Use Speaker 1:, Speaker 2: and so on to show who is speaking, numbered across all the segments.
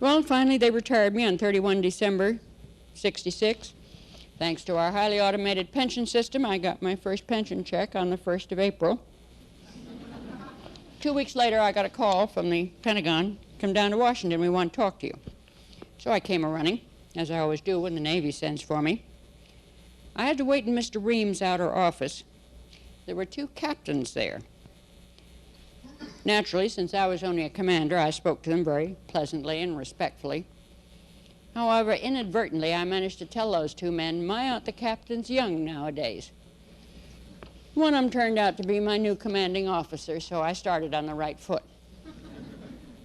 Speaker 1: Well, finally they retired me on 31 December 66. Thanks to our highly automated pension system, I got my first pension check on the 1st of April. 2 weeks later, I got a call from the Pentagon, come down to Washington, we want to talk to you. So I came a-running, as I always do when the Navy sends for me. I had to wait in Mr. Ream's outer office. There were 2 captains there. Naturally, since I was only a commander, I spoke to them very pleasantly and respectfully. However, inadvertently, I managed to tell those 2 men, my, aren't the captains young nowadays? One of them turned out to be my new commanding officer, so I started on the right foot.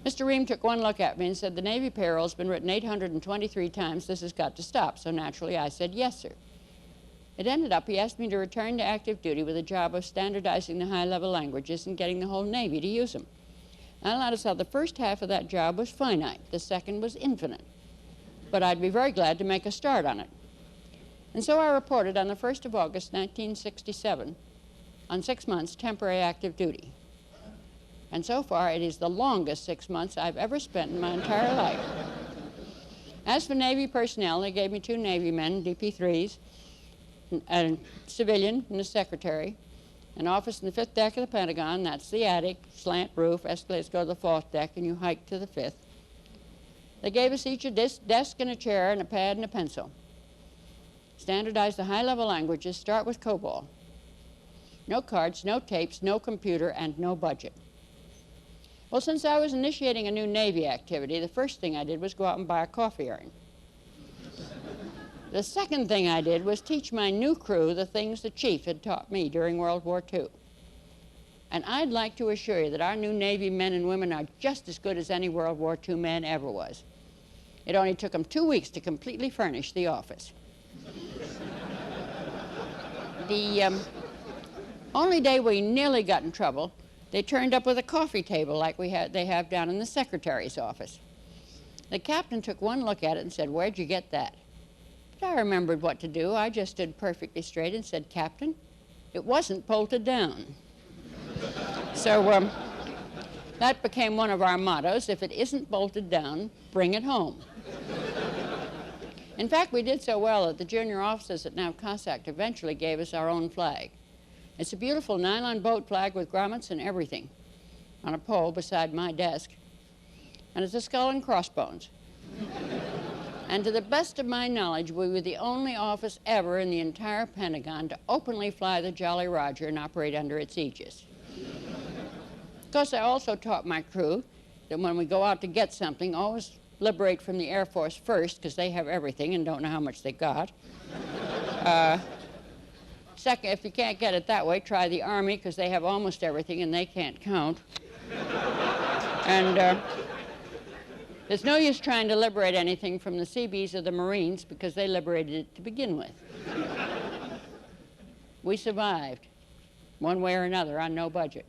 Speaker 1: Mr. Ream took one look at me and said, the Navy payroll's been written 823 times, this has got to stop. So naturally, I said, yes, sir. It ended up he asked me to return to active duty with a job of standardizing the high-level languages and getting the whole Navy to use them. I noticed how the first half of that job was finite, the second was infinite. But I'd be very glad to make a start on it. And so I reported on the 1st of August, 1967, on 6 months temporary active duty. And so far, it is the longest 6 months I've ever spent in my entire life. As for Navy personnel, they gave me 2 Navy men, DP3s, a civilian and a secretary, an office in the 5th deck of the Pentagon, that's the attic, slant roof, escalators go to the 4th deck, and you hike to the 5th. They gave us each a desk and a chair and a pad and a pencil. Standardize the high-level languages, start with COBOL. No cards, no tapes, no computer, and no budget. Well, since I was initiating a new Navy activity, the first thing I did was go out and buy a coffee urn. The second thing I did was teach my new crew the things the chief had taught me during World War II. And I'd like to assure you that our new Navy men and women are just as good as any World War II man ever was. It only took them 2 weeks to completely furnish the office. The only day we nearly got in trouble, they turned up with a coffee table like they have down in the secretary's office. The captain took one look at it and said, "Where'd you get that?" But I remembered what to do. I just stood perfectly straight and said, "Captain, it wasn't bolted down." So that became one of our mottos: if it isn't bolted down, bring it home. In fact, we did so well that the junior officers at NAVCOSAC eventually gave us our own flag. It's a beautiful nylon boat flag with grommets and everything on a pole beside my desk. And it's a skull and crossbones. And to the best of my knowledge, we were the only office ever in the entire Pentagon to openly fly the Jolly Roger and operate under its aegis. Of course, I also taught my crew that when we go out to get something, always liberate from the Air Force first, because they have everything and don't know how much they got. Second, if you can't get it that way, try the Army, because they have almost everything and they can't count. And there's no use trying to liberate anything from the Seabees or the Marines, because they liberated it to begin with. We survived, one way or another, on no budget.